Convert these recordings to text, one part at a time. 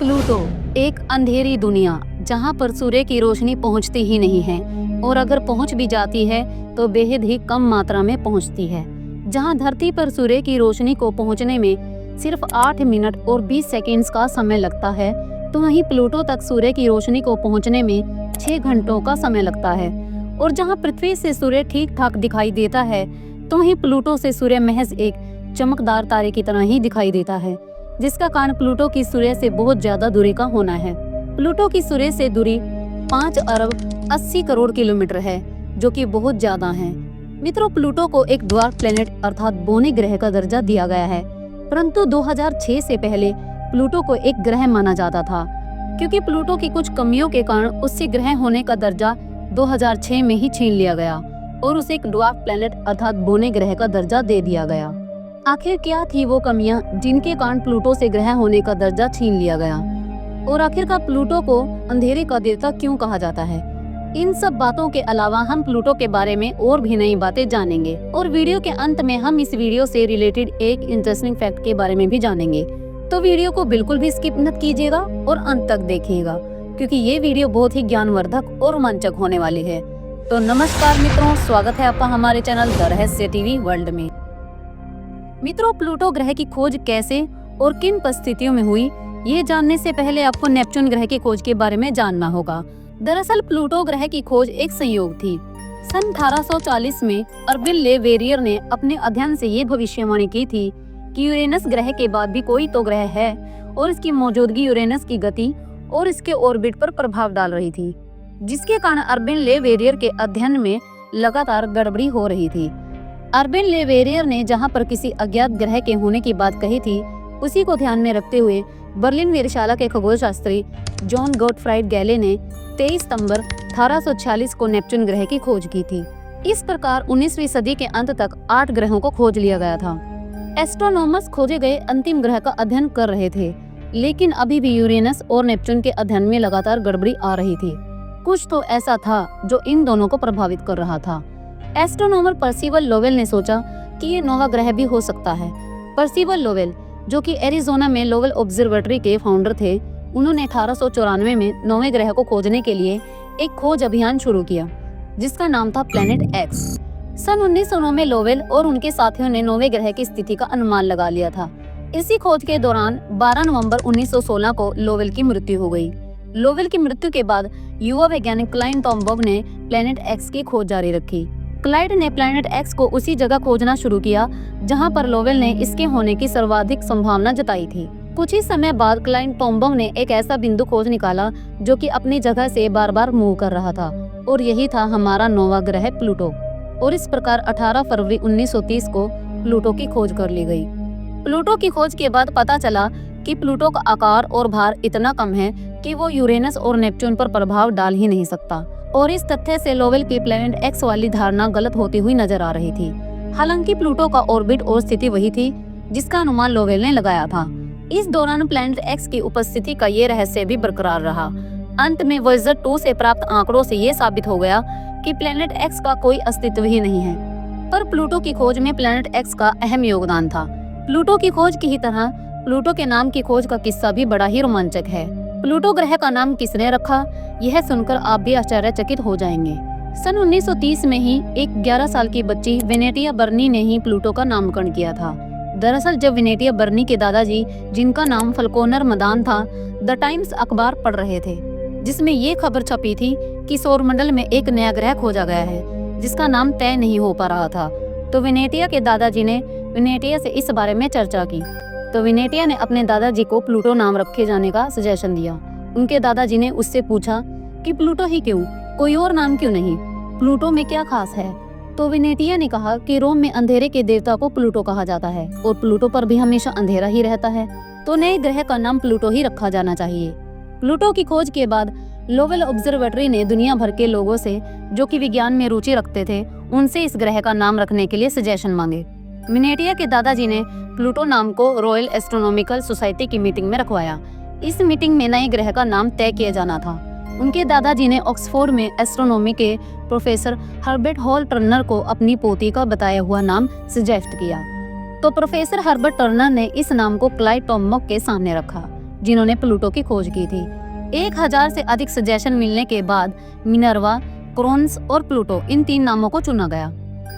Pluto एक अंधेरी दुनिया जहां पर सूर्य की रोशनी पहुंचती ही नहीं है और अगर पहुंच भी जाती है तो बेहद ही कम मात्रा में पहुंचती है। जहां धरती पर सूर्य की रोशनी को पहुंचने में सिर्फ 8 मिनट और 20 सेकंड्स का समय लगता है, तो वहीं प्लूटो तक सूर्य की रोशनी को पहुंचने में 6 घंटों का समय लगता है। और जहां पृथ्वी से सूर्य ठीक ठाक दिखाई देता है, तो वहीं प्लूटो से सूर्य महज एक चमकदार तारे की तरह ही दिखाई देता है, जिसका कारण प्लूटो की सूर्य से बहुत ज्यादा दूरी का होना है। प्लूटो की सूर्य से दूरी 5 अरब 80 करोड़ किलोमीटर है, जो कि बहुत ज्यादा है। मित्रों, प्लूटो को एक ड्वार्फ प्लेनेट अर्थात बौने ग्रह का दर्जा दिया गया है, परंतु 2006 से पहले प्लूटो को एक ग्रह माना जाता था, क्योंकि प्लूटो की कुछ कमियों के कारण उससे ग्रह होने का दर्जा 2006 में ही छीन लिया गया और उसे एक ड्वार्फ प्लेनेट अर्थात बौने ग्रह का दर्जा दे दिया गया। आखिर क्या थी वो कमियां जिनके कारण प्लूटो से ग्रह होने का दर्जा छीन लिया गया, और आखिरकार प्लूटो को अंधेरे का देवता क्यों कहा जाता है? इन सब बातों के अलावा हम प्लूटो के बारे में और भी नई बातें जानेंगे, और वीडियो के अंत में हम इस वीडियो से रिलेटेड एक इंटरेस्टिंग फैक्ट के बारे में भी जानेंगे। तो वीडियो को बिल्कुल भी स्किप मत कीजिएगा और अंत तक देखिएगा, क्योंकि ये वीडियो बहुत ही ज्ञानवर्धक और रोमांचक होने वाली है। तो नमस्कार मित्रों, स्वागत है आपका हमारे चैनल द रहस्य टीवी वर्ल्ड में। मित्रों, प्लूटो ग्रह की खोज कैसे और किन परिस्थितियों में हुई, ये जानने से पहले आपको नेपच्यून ग्रह की खोज के बारे में जानना होगा। दरअसल प्लूटो ग्रह की खोज एक संयोग थी। सन 1840 में अर्विन ले वेरियर ने अपने अध्ययन से ये भविष्यवाणी की थी कि यूरेनस ग्रह के बाद भी कोई तो ग्रह है और इसकी मौजूदगी यूरेनस की गति और इसके ऑर्बिट पर प्रभाव डाल रही थी, जिसके कारण अर्विन ले वेरियर के अध्ययन में लगातार गड़बड़ी हो रही थी। अर्विन ले वेरियर ने जहां पर किसी अज्ञात ग्रह के होने की बात कही थी, उसी को ध्यान में रखते हुए बर्लिन वेधशाला के खगोलशास्त्री जॉन गॉटफ्राइड गैले ने 23 सितंबर 1846 को नेपच्यून ग्रह की खोज की थी। इस प्रकार 19वीं सदी के अंत तक 8 ग्रहों को खोज लिया गया था। एस्ट्रोनॉमर्स खोजे गए अंतिम ग्रह का अध्ययन कर रहे थे, लेकिन अभी भी यूरेनस और नेपच्यून के अध्ययन में लगातार गड़बड़ी आ रही थी। कुछ तो ऐसा था जो इन दोनों को प्रभावित कर रहा था। एस्ट्रोनॉमर पर्सिवल लोवेल ने सोचा कि ये नौवां ग्रह भी हो सकता है। पर्सिवल लोवेल, जो कि एरिजोना में लोवेल ऑब्जर्वेटरी के फाउंडर थे, उन्होंने 1894 में 9वें ग्रह को खोजने के लिए एक खोज अभियान शुरू किया, जिसका नाम था प्लेनेट एक्स। सन 1909 में लोवेल और उनके साथियों ने 9वें ग्रह की स्थिति का अनुमान लगा लिया था। इसी खोज के दौरान 12 नवंबर 1916 को लोवेल की मृत्यु हो गई। लोवेल की मृत्यु के बाद युवा वैज्ञानिक क्लाइड टॉमबर्ग ने प्लेनेट एक्स की खोज जारी रखी। क्लाइड ने प्लेनेट एक्स को उसी जगह खोजना शुरू किया जहां पर लोवेल ने इसके होने की सर्वाधिक संभावना जताई थी। कुछ ही समय बाद क्लाइड टॉमबर्ग ने एक ऐसा बिंदु खोज निकाला जो कि अपनी जगह से बार बार मूव कर रहा था, और यही था हमारा नौवां ग्रह प्लूटो। और इस प्रकार 18 फरवरी 1930 को प्लूटो की खोज कर ली गई। प्लूटो की खोज के बाद पता चला कि प्लूटो का आकार और भार इतना कम है कि वो यूरेनस और नेपच्यून पर प्रभाव डाल ही नहीं सकता, और इस तथ्य से लोवेल की प्लेनेट एक्स वाली धारणा गलत होती हुई नजर आ रही थी। हालांकि प्लूटो का ऑर्बिट और स्थिति वही थी जिसका अनुमान लोवेल ने लगाया था। इस दौरान प्लेनेट एक्स की उपस्थिति का ये रहस्य भी बरकरार रहा। अंत में वोयेजर 2 से प्राप्त आंकड़ों से ये साबित हो गया कि प्लेनेट एक्स का कोई अस्तित्व ही नहीं है। पर प्लूटो की खोज में प्लेनेट एक्स का अहम योगदान था। प्लूटो की खोज की ही तरह प्लूटो के नाम की खोज का किस्सा भी बड़ा ही रोमांचक है। प्लूटो ग्रह का नाम किसने रखा, यह सुनकर आप भी आश्चर्यचकित हो जाएंगे। सन 1930 में ही एक 11 साल की बच्ची वेनेटिया बर्नी ने ही प्लूटो का नामकरण किया था। दरअसल जब वेनेटिया बर्नी के दादाजी, जिनका नाम फल्कोनर मदान था, द टाइम्स अखबार पढ़ रहे थे, जिसमें ये खबर छपी थी कि सौरमंडल में एक नया ग्रह खोजा गया है जिसका नाम तय नहीं हो पा रहा था, तो वेनेटिया के दादाजी ने वेनेटिया से इस बारे में चर्चा की। तो वेनेटिया ने अपने दादाजी को प्लूटो नाम रखे जाने का सजेशन दिया। उनके दादाजी ने उससे पूछा कि प्लूटो ही क्यों, कोई और नाम क्यों नहीं, प्लूटो में क्या खास है? तो वेनेटिया ने कहा कि रोम में अंधेरे के देवता को प्लूटो कहा जाता है और प्लूटो पर भी हमेशा अंधेरा ही रहता है, तो नए ग्रह का नाम प्लूटो ही रखा जाना चाहिए। प्लूटो की खोज के बाद लोवेल ऑब्जर्वेटरी ने दुनिया भर के लोगों से, जो कि विज्ञान में रुचि रखते थे, उनसे इस ग्रह का नाम रखने के लिए सजेशन मांगे। वेनेटिया के दादाजी ने प्लूटो नाम को रॉयल एस्ट्रोनॉमिकल सोसाइटी की मीटिंग में रखवाया। इस मीटिंग में नए ग्रह का नाम तय किया जाना था। उनके दादाजी ने ऑक्सफोर्ड में एस्ट्रोनॉमी के प्रोफेसर हर्बर्ट हॉल टर्नर को अपनी पोती का बताया हुआ नाम सजेस्ट किया, तो प्रोफेसर हर्बर्ट टर्नर ने इस नाम को क्लाइड टॉमबर्ग के सामने रखा। जिन्होंने प्लूटो की खोज की थी। 1000 से अधिक सजेशन मिलने के बाद मिनर्वा, क्रोन्स और प्लूटो, इन 3 नामों को चुना गया।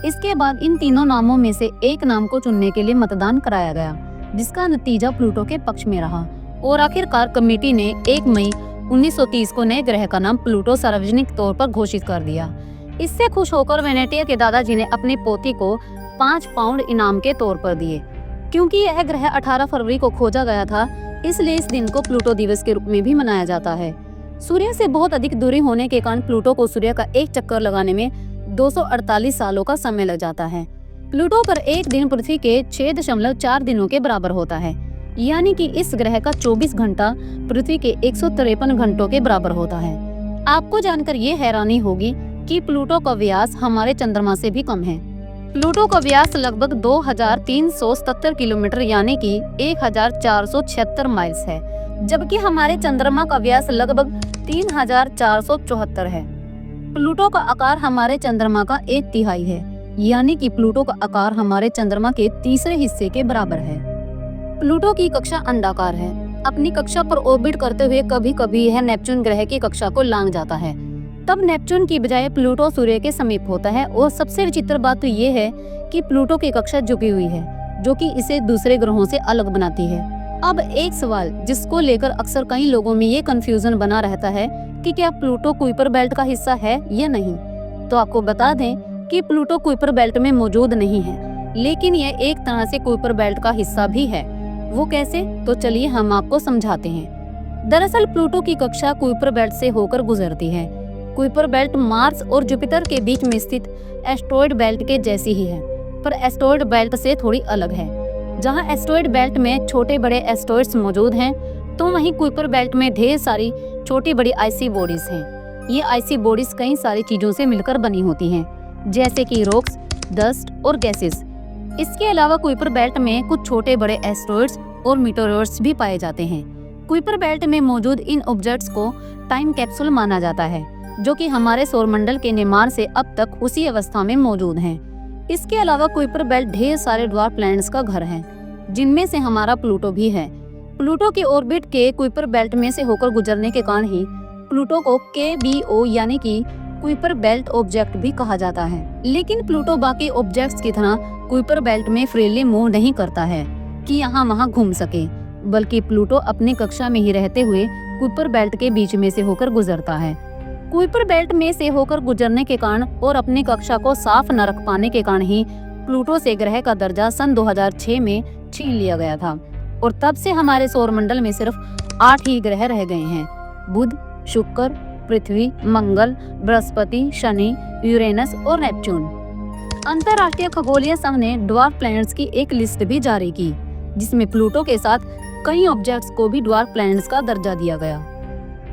इसके बाद इन तीनों नामों में से एक नाम को चुनने के लिए मतदान कराया गया, जिसका नतीजा प्लूटो के पक्ष में रहा और आखिरकार कमेटी ने 1 मई 1930 को नए ग्रह का नाम प्लूटो सार्वजनिक तौर पर घोषित कर दिया। इससे खुश होकर वेनेटिया के दादाजी ने अपनी पोती को 5 पाउंड इनाम के तौर पर दिए। क्योंकि यह ग्रह 18 फरवरी को खोजा गया था, इसलिए इस दिन को प्लूटो दिवस के रूप में भी मनाया जाता है। सूर्य से बहुत अधिक दूरी होने के कारण प्लूटो को सूर्य का एक चक्कर लगाने में 248 सालों का समय लग जाता है। प्लूटो पर एक दिन पृथ्वी के 6.4 दिनों के बराबर होता है, यानी कि इस ग्रह का 24 घंटा पृथ्वी के 153 घंटों के बराबर होता है। आपको जानकर ये हैरानी होगी कि प्लूटो का व्यास हमारे चंद्रमा से भी कम है। प्लूटो का व्यास लगभग 2377 किलोमीटर यानी कि 1476 माइल्स है, जबकि हमारे चंद्रमा का व्यास लगभग 3474 है। प्लूटो का आकार हमारे चंद्रमा का 1/3 है, यानी कि प्लूटो का आकार हमारे चंद्रमा के तीसरे हिस्से के बराबर है। प्लूटो की कक्षा अंडाकार है। अपनी कक्षा पर ऑर्बिट करते हुए कभी कभी यह नेपच्यून ग्रह की कक्षा को लांघ जाता है। तब नेपच्यून की बजाय प्लूटो सूर्य के समीप होता है और सबसे विचित्र बात तो ये है कि प्लूटो की कक्षा झुकी हुई है, जो कि इसे दूसरे ग्रहों से अलग बनाती है। अब एक सवाल जिसको लेकर अक्सर कई लोगों में ये कंफ्यूजन बना रहता है कि क्या प्लूटो कुइपर बेल्ट का हिस्सा है या नहीं। तो आपको बता दें कि प्लूटो कुइपर बेल्ट में मौजूद नहीं है, लेकिन यह एक तरह से कुइपर बेल्ट का हिस्सा भी है। वो कैसे, तो चलिए हम आपको समझाते हैं। दरअसल प्लूटो की कक्षा कुइपर बेल्ट से होकर गुजरती है। कुइपर बेल्ट मार्स और जुपिटर के बीच में स्थित एस्टेरॉयड बेल्ट के जैसी ही है, पर एस्टेरॉयड बेल्ट से थोड़ी अलग है। जहां एस्टेरॉयड बेल्ट में छोटे बड़े एस्टेरॉयड्स मौजूद हैं, तो वहीं कुइपर बेल्ट में ढेर सारी छोटी बड़ी आइसी बॉडीज हैं। ये आइसी बॉडीज कई सारी चीजों से मिलकर बनी होती हैं, जैसे कि रॉक्स, डस्ट और गैसेस। इसके अलावा कुइपर बेल्ट में कुछ छोटे बड़े एस्टेरॉयड्स और मीटोरॉयड्स भी पाए जाते हैं। कुइपर बेल्ट में मौजूद इन ऑब्जेक्ट्स को टाइम कैप्सूल माना जाता है, जो कि हमारे सौरमंडल के निर्माण से अब तक उसी अवस्था में मौजूद हैं। इसके अलावा कुइपर बेल्ट ढेर सारे ड्वार्फ प्लैनेट्स का घर है, जिनमें से हमारा प्लूटो भी है। प्लूटो के ऑर्बिट के कुइपर बेल्ट में से होकर गुजरने के कारण ही प्लूटो को KBO यानी कि कुइपर बेल्ट ऑब्जेक्ट भी कहा जाता है। लेकिन प्लूटो बाकी ऑब्जेक्ट्स की तरह कुइपर बेल्ट में फ्रीली मूव नहीं करता है कि यहाँ वहाँ घूम सके, बल्कि प्लूटो अपनी कक्षा में ही रहते हुए कुइपर बेल्ट के बीच में से होकर गुजरता है। कुइपर बेल्ट में से होकर गुजरने के कारण और अपनी कक्षा को साफ न रख पाने के कारण ही प्लूटो से ग्रह का दर्जा सन 2006 में छीन लिया गया था और तब से हमारे सौरमंडल में सिर्फ 8 ही ग्रह रह गए हैं: बुध, शुक्र, पृथ्वी, मंगल, बृहस्पति, शनि, यूरेनस और नेपच्यून। अंतरराष्ट्रीय खगोलीय संघ ने ड्वार्फ प्लैनेट्स की एक लिस्ट भी जारी की, जिसमें प्लूटो के साथ कई ऑब्जेक्ट्स को भी ड्वार्फ प्लैनेट्स का दर्जा दिया गया,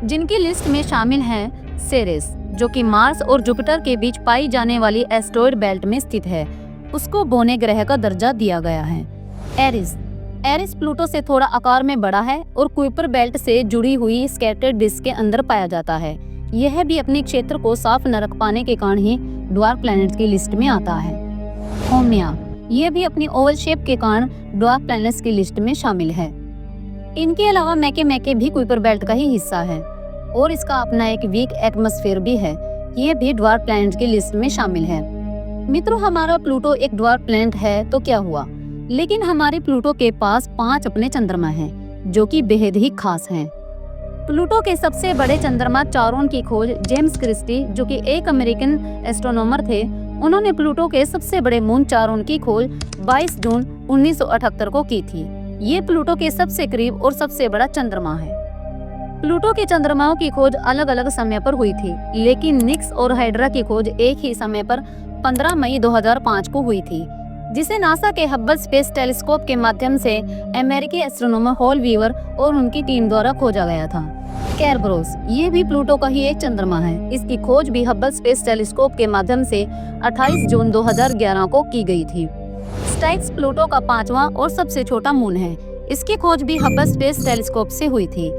जिनकी लिस्ट में शामिल है सेरेस, जो कि मार्स और जुपिटर के बीच पाई जाने वाली एस्टेरॉयड बेल्ट में स्थित है। उसको बोने ग्रह का दर्जा दिया गया है। एरिस प्लूटो से थोड़ा आकार में बड़ा है और कुइपर बेल्ट से जुड़ी हुई स्कैटर्ड डिस्क के अंदर पाया जाता है। यह भी अपने क्षेत्र को साफ न रख पाने के कारण ही ड्वार्फ प्लैनेट्स की लिस्ट में आता है। ओमिया, यह भी अपनी ओवल शेप के कारण ड्वार्फ प्लैनेट्स की लिस्ट में शामिल है। इनके अलावा मैके भी कुइपर बेल्ट का ही हिस्सा है और इसका अपना एक वीक एटमॉस्फेयर भी है। यह भी ड्वार्फ प्लैनेट की लिस्ट में शामिल है। मित्रों, हमारा प्लूटो एक ड्वार्फ प्लैनेट है तो क्या हुआ, लेकिन हमारे प्लूटो के पास 5 अपने चंद्रमा हैं, जो कि बेहद ही खास हैं। प्लूटो के सबसे बड़े चंद्रमा चारोन की खोज जेम्स क्रिस्टी, जो कि एक अमेरिकन एस्ट्रोनॉमर थे, उन्होंने प्लूटो के सबसे बड़े मून चारोन की खोज 22 जून 1978 को की थी। ये प्लूटो के सबसे करीब और सबसे बड़ा चंद्रमा है। प्लूटो के चंद्रमाओं की खोज अलग अलग समय पर हुई थी, लेकिन निक्स और हाइड्रा की खोज एक ही समय पर 15 मई 2005 को हुई थी, जिसे नासा के हब्बल स्पेस टेलीस्कोप के माध्यम से अमेरिकी एस्ट्रोनॉमर हॉल वीवर और उनकी टीम द्वारा खोजा गया था। कैरबरोस, ये भी प्लूटो का ही एक चंद्रमा है। इसकी खोज भी हब्बल स्पेस टेलीस्कोप के माध्यम से 28 जून 2011 को की गई थी। स्टाइक्स प्लूटो का 5वां और सबसे छोटा मून है। इसकी खोज भी हब्बल स्पेस टेलीस्कोप से हुई थी।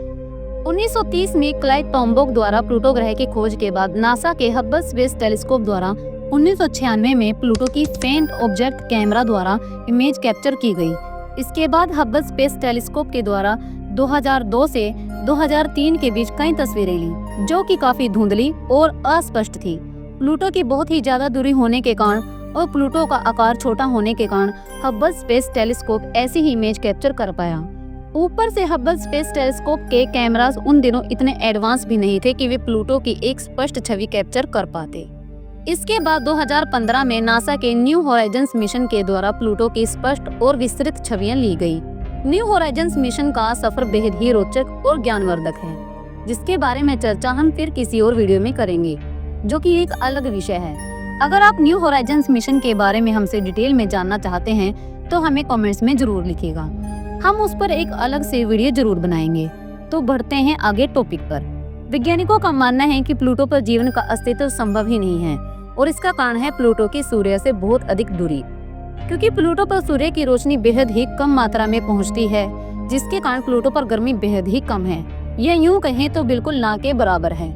1930 में क्लाइड टॉम्बोक द्वारा प्लूटो ग्रह की खोज के बाद नासा के हब्बल स्पेस टेलीस्कोप द्वारा 1996 में प्लूटो की फेंट ऑब्जेक्ट कैमरा द्वारा इमेज कैप्चर की गई। इसके बाद हब्बल स्पेस टेलीस्कोप के द्वारा 2002 से 2003 के बीच कई तस्वीरें ली, जो कि काफी धुंधली और अस्पष्ट थी। प्लूटो की बहुत ही ज्यादा दूरी होने के कारण और प्लूटो का आकार छोटा होने के कारण हब्बल स्पेस टेलीस्कोप ऐसी ही इमेज कैप्चर कर पाया। ऊपर से हब्बल स्पेस टेलीस्कोप के कैमरास उन दिनों इतने एडवांस भी नहीं थे कि वे प्लूटो की एक स्पष्ट छवि कैप्चर कर पाते। इसके बाद 2015 में नासा के न्यू होराइजन्स मिशन के द्वारा प्लूटो की स्पष्ट और विस्तृत छवियां ली गई। न्यू होराइजन्स मिशन का सफर बेहद ही रोचक और ज्ञानवर्धक है, जिसके बारे में चर्चा हम फिर किसी और वीडियो में करेंगे, जो कि एक अलग विषय है। अगर आप न्यू होराइजन्स मिशन के बारे में हमसे डिटेल में जानना चाहते हैं तो हमें कमेंट्स में जरूर लिखिएगा, हम उस पर एक अलग से वीडियो जरूर बनाएंगे। तो बढ़ते हैं आगे टॉपिक पर। वैज्ञानिकों का मानना है कि प्लूटो पर जीवन का अस्तित्व संभव ही नहीं है और इसका कारण है प्लूटो की सूर्य से बहुत अधिक दूरी, क्योंकि प्लूटो पर सूर्य की रोशनी बेहद ही कम मात्रा में पहुंचती है, जिसके कारण प्लूटो पर गर्मी बेहद ही कम है। यह यूं कहें तो बिल्कुल ना के बराबर है।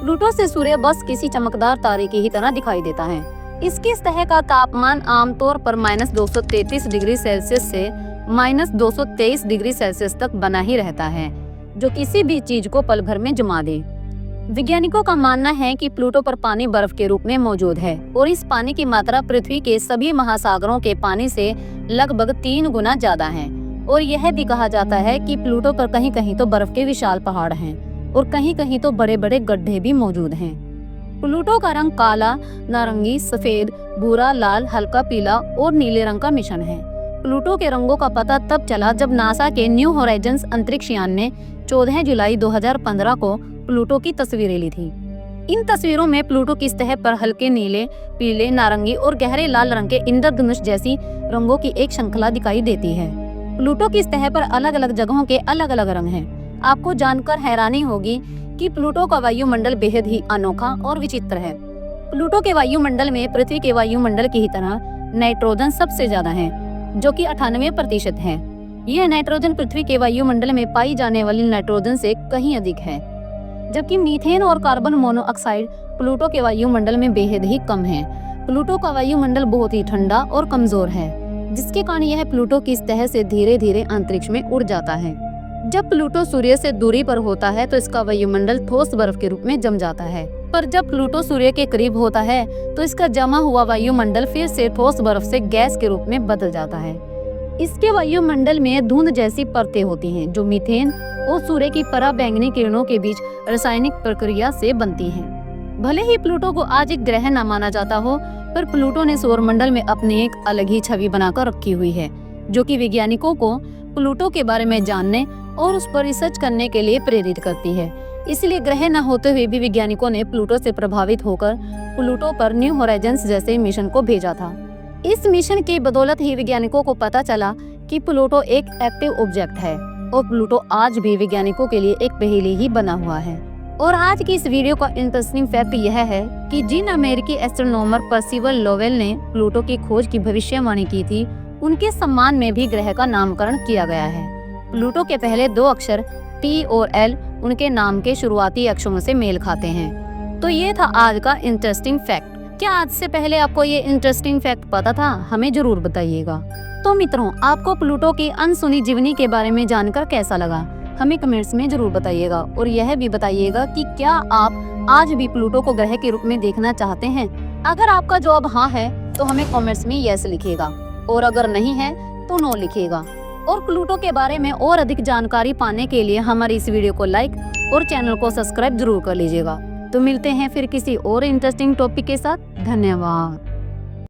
प्लूटो से सूर्य बस किसी चमकदार तारे की ही तरह दिखाई देता है। इसकी सतह का तापमान आमतौर पर -233 डिग्री सेल्सियस से -223 डिग्री सेल्सियस तक बना ही रहता है, जो किसी भी चीज को पल भर में जमा दे। वैज्ञानिकों का मानना है कि प्लूटो पर पानी बर्फ के रूप में मौजूद है और इस पानी की मात्रा पृथ्वी के सभी महासागरों के पानी से लगभग 3 गुना ज्यादा है। और यह भी कहा जाता है कि प्लूटो पर कहीं कहीं तो बर्फ के विशाल पहाड़ हैं और कहीं कहीं तो बड़े बड़े गड्ढे भी मौजूद हैं। प्लूटो का रंग काला, नारंगी, सफेद, भूरा, लाल, हल्का पीला और नीले रंग का मिश्रण है। प्लूटो के रंगों का पता तब चला जब नासा के न्यू होराइजन्स अंतरिक्ष यान ने 14 जुलाई 2015 को प्लूटो की तस्वीरें ली थी। इन तस्वीरों में प्लूटो की सतह पर हल्के नीले, पीले, नारंगी और गहरे लाल रंग के इंद्रधनुष जैसी रंगों की एक श्रृंखला दिखाई देती है। प्लूटो की सतह पर अलग अलग जगहों के अलग अलग रंग हैं। आपको जानकर हैरानी होगी कि प्लूटो का वायुमंडल बेहद ही अनोखा और विचित्र है। प्लूटो के वायुमंडल में पृथ्वी के वायुमंडल की ही तरह नाइट्रोजन सबसे ज्यादा है, जो कि 98% है। यह नाइट्रोजन पृथ्वी के वायुमंडल में पाई जाने वाली नाइट्रोजन से कहीं अधिक है, जबकि मीथेन और कार्बन मोनोऑक्साइड प्लूटो के वायुमंडल में बेहद ही कम है। प्लूटो का वायुमंडल बहुत ही ठंडा और कमजोर है, जिसके कारण यह प्लूटो की सतह से धीरे धीरे अंतरिक्ष में उड़ जाता है। जब प्लूटो सूर्य से दूरी पर होता है तो इसका वायुमंडल ठोस बर्फ के रूप में जम जाता है, पर जब प्लूटो सूर्य के करीब होता है तो इसका जमा हुआ वायुमंडल फिर से ठोस बर्फ से गैस के रूप में बदल जाता है। इसके वायुमंडल में धुंध जैसी परतें होती हैं, जो मीथेन और सूर्य की पराबैंगनी किरणों के बीच रासायनिक प्रक्रिया से बनती हैं। भले ही प्लूटो को आज एक ग्रह न माना जाता हो, पर प्लूटो ने सौरमंडल में अपनी एक अलग ही छवि बनाकर रखी हुई है, जो कि वैज्ञानिकों को प्लूटो के बारे में जानने और उस पर रिसर्च करने के लिए प्रेरित करती है। इसलिए ग्रह न होते हुए भी वैज्ञानिकों ने प्लूटो से प्रभावित होकर प्लूटो पर न्यू होराइजन्स जैसे मिशन को भेजा था। इस मिशन की बदौलत ही वैज्ञानिकों को पता चला कि प्लूटो एक एक्टिव ऑब्जेक्ट है और प्लूटो आज भी वैज्ञानिकों के लिए एक पहेली ही बना हुआ है। और आज की इस वीडियो का इंटरेस्टिंग फैक्ट यह है कि जिन अमेरिकी एस्ट्रोनॉमर पर्सिवल लोवेल ने प्लूटो की खोज की भविष्यवाणी की थी, उनके सम्मान में भी ग्रह का नामकरण किया गया है। प्लूटो के पहले 2 अक्षर T और L उनके नाम के शुरुआती अक्षरों से मेल खाते हैं। तो ये था आज का इंटरेस्टिंग फैक्ट। क्या आज से पहले आपको ये इंटरेस्टिंग फैक्ट पता था? हमें जरूर बताइएगा। तो मित्रों, आपको प्लूटो की अनसुनी जीवनी के बारे में जानकर कैसा लगा? हमें कमेंट्स में जरूर बताइएगा और यह भी बताइएगा कि क्या आप आज भी प्लूटो को ग्रह के रूप में देखना चाहते हैं? अगर आपका जवाब हाँ है तो हमें कमेंट्स में यस लिखिएगा, और अगर नहीं है तो नो लिखिएगा। और प्लूटो के बारे में और अधिक जानकारी पाने के लिए हमारी इस वीडियो को लाइक और चैनल को सब्सक्राइब जरूर कर लीजिएगा। तो मिलते हैं फिर किसी और इंटरेस्टिंग टॉपिक के साथ। धन्यवाद।